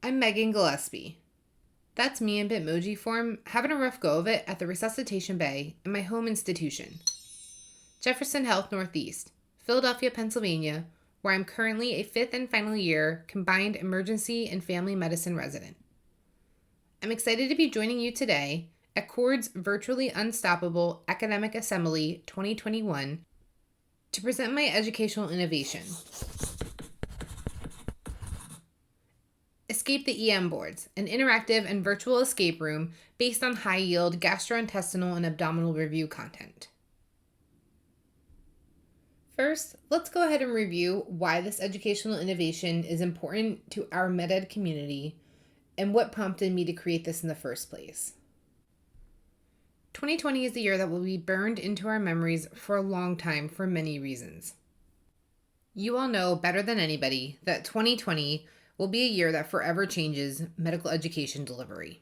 I'm Megan Gillespie. That's me in Bitmoji form, having a rough go of it at the resuscitation bay in my home institution, Jefferson Health Northeast, Philadelphia, Pennsylvania, where I'm currently a 5th and final year combined emergency and family medicine resident. I'm excited to be joining you today at CORD's Virtually Unstoppable Academic Assembly 2021 to present my educational innovation. Escape the EM Boards, an interactive and virtual escape room based on high-yield gastrointestinal and abdominal review content. First, let's go ahead and review why this educational innovation is important to our med-ed community and what prompted me to create this in the first place. 2020 is the year that will be burned into our memories for a long time for many reasons. You all know better than anybody that 2020 will be a year that forever changes medical education delivery.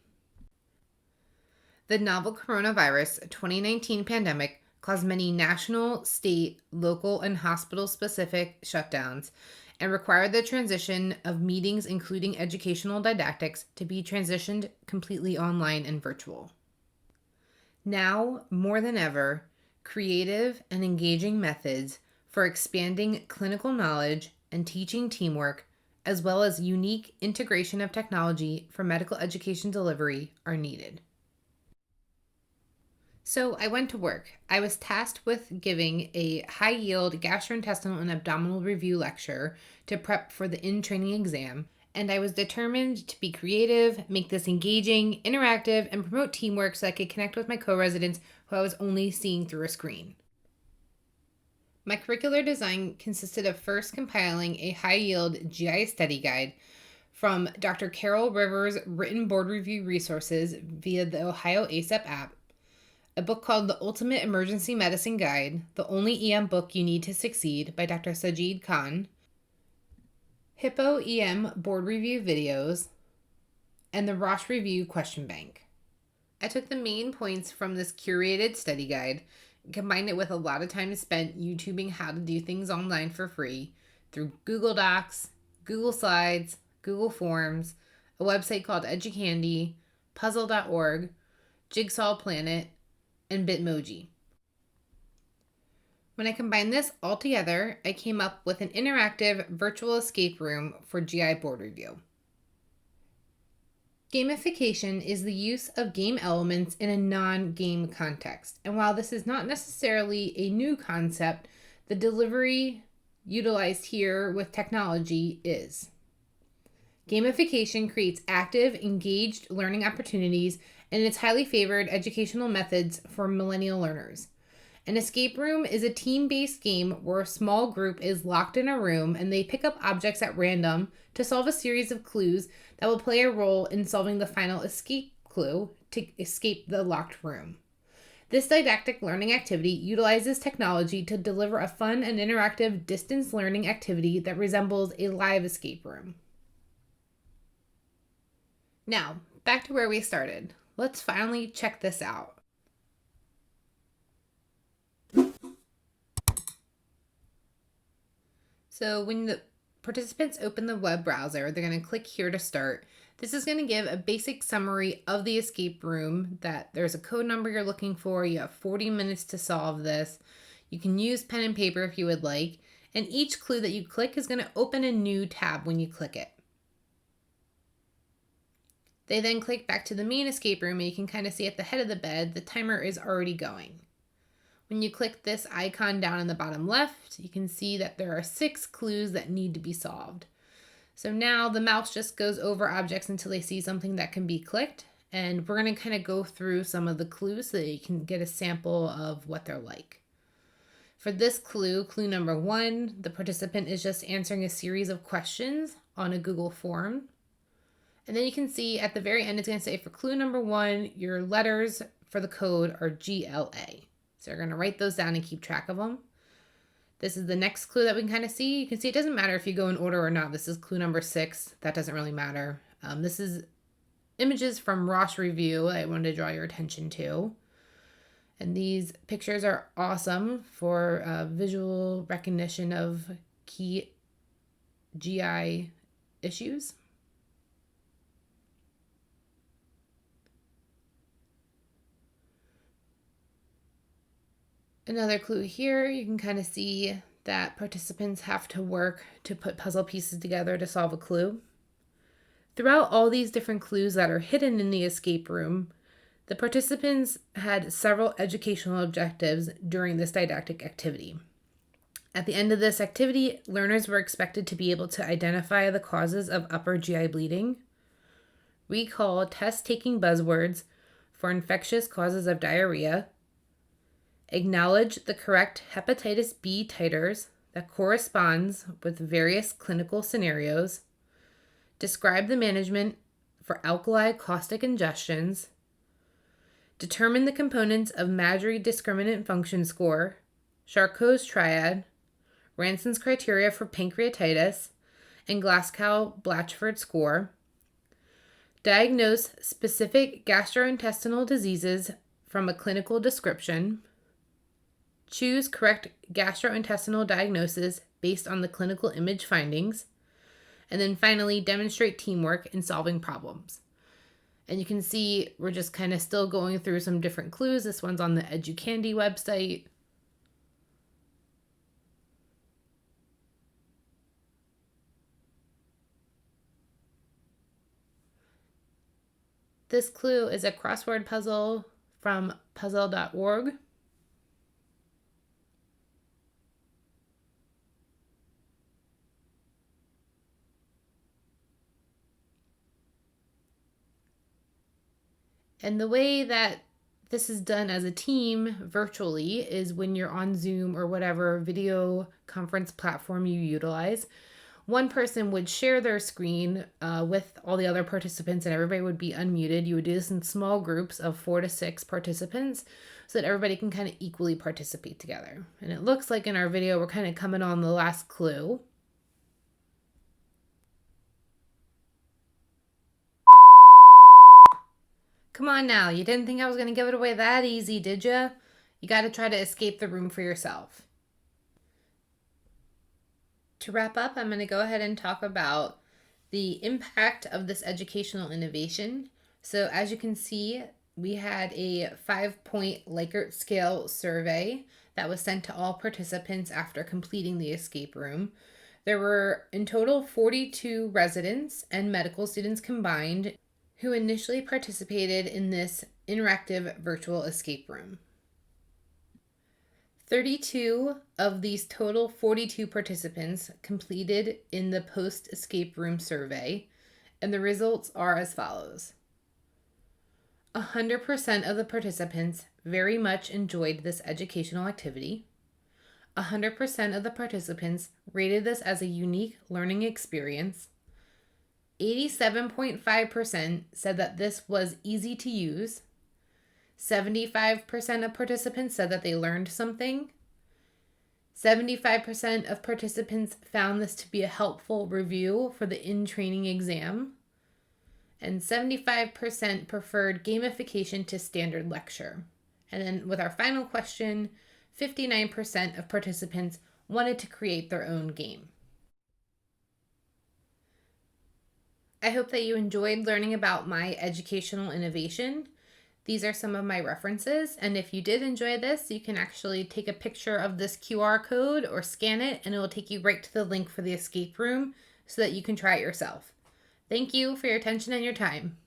The novel coronavirus 2019 pandemic caused many national, state, local, and hospital-specific shutdowns and required the transition of meetings, including educational didactics, to be transitioned completely online and virtual. Now, more than ever, creative and engaging methods for expanding clinical knowledge and teaching teamwork, as well as unique integration of technology for medical education delivery, are needed. So I went to work. I was tasked with giving a high-yield gastrointestinal and abdominal review lecture to prep for the in-training exam, and I was determined to be creative, make this engaging, interactive, and promote teamwork so I could connect with my co-residents who I was only seeing through a screen. My curricular design consisted of first compiling a high-yield GI study guide from Dr. Carol Rivers' written board review resources via the Ohio ACEP app, a book called The Ultimate Emergency Medicine Guide, The Only EM Book You Need to Succeed by Dr. Sajid Khan, Hippo EM board review videos, and the Roche Review question bank. I took the main points from this curated study guide, combined it with a lot of time spent YouTubing how to do things online for free through Google Docs, Google Slides, Google Forms, a website called EduCandy, Puzzle.org, Jigsaw Planet, and Bitmoji. When I combined this all together, I came up with an interactive virtual escape room for GI board review. Gamification is the use of game elements in a non-game context. And while this is not necessarily a new concept, the delivery utilized here with technology is. Gamification creates active, engaged learning opportunities, and it's highly favored educational methods for millennial learners. An escape room is a team-based game where a small group is locked in a room and they pick up objects at random to solve a series of clues that will play a role in solving the final escape clue to escape the locked room. This didactic learning activity utilizes technology to deliver a fun and interactive distance learning activity that resembles a live escape room. Now, back to where we started. Let's finally check this out. So when the participants open the web browser, they're going to click here to start. This is going to give a basic summary of the escape room, that there's a code number you're looking for. You have 40 minutes to solve this. You can use pen and paper if you would like. And each clue that you click is going to open a new tab when you click it. They then click back to the main escape room, and you can kind of see at the head of the bed, the timer is already going. When you click this icon down in the bottom left, you can see that there are 6 clues that need to be solved. So now the mouse just goes over objects until they see something that can be clicked. And we're going to kind of go through some of the clues so that you can get a sample of what they're like. For this clue, clue number 1, the participant is just answering a series of questions on a Google form. And then you can see at the very end, it's going to say for clue number 1, your letters for the code are GLA. So you're going to write those down and keep track of them. This is the next clue that we can kind of see. You can see it doesn't matter if you go in order or not. This is clue number 6. That doesn't really matter. This is images from Roche Review I wanted to draw your attention to. And these pictures are awesome for visual recognition of key GI issues. Another clue here, you can kind of see that participants have to work to put puzzle pieces together to solve a clue. Throughout all these different clues that are hidden in the escape room, the participants had several educational objectives during this didactic activity. At the end of this activity, learners were expected to be able to identify the causes of upper GI bleeding, recall test-taking buzzwords for infectious causes of diarrhea, acknowledge the correct hepatitis B titers that corresponds with various clinical scenarios, describe the management for alkali caustic ingestions, determine the components of Maddrey discriminant function score, Charcot's triad, Ranson's criteria for pancreatitis, and Glasgow-Blatchford score, diagnose specific gastrointestinal diseases from a clinical description, choose correct gastrointestinal diagnosis based on the clinical image findings, and then finally demonstrate teamwork in solving problems. And you can see we're just kind of still going through some different clues. This one's on the EduCandy website. This clue is a crossword puzzle from puzzle.org. And the way that this is done as a team virtually is when you're on Zoom or whatever video conference platform you utilize. One person would share their screen with all the other participants and everybody would be unmuted. You would do this in small groups of 4 to 6 participants so that everybody can kind of equally participate together. And it looks like in our video we're kind of coming on the last clue. Come on now, you didn't think I was going to give it away that easy, did you? You got to try to escape the room for yourself. To wrap up, I'm going to go ahead and talk about the impact of this educational innovation. So as you can see, we had a 5-point Likert scale survey that was sent to all participants after completing the escape room. There were in total 42 residents and medical students combined who initially participated in this interactive virtual escape room. 32 of these total 42 participants completed in the post-escape room survey, and the results are as follows. 100% of the participants very much enjoyed this educational activity. 100% of the participants rated this as a unique learning experience. 87.5% said that this was easy to use. 75% of participants said that they learned something. 75% of participants found this to be a helpful review for the in-training exam. And 75% preferred gamification to standard lecture. And then with our final question, 59% of participants wanted to create their own game. I hope that you enjoyed learning about my educational innovation. These are some of my references, and if you did enjoy this, you can actually take a picture of this QR code or scan it, and it will take you right to the link for the escape room so that you can try it yourself. Thank you for your attention and your time.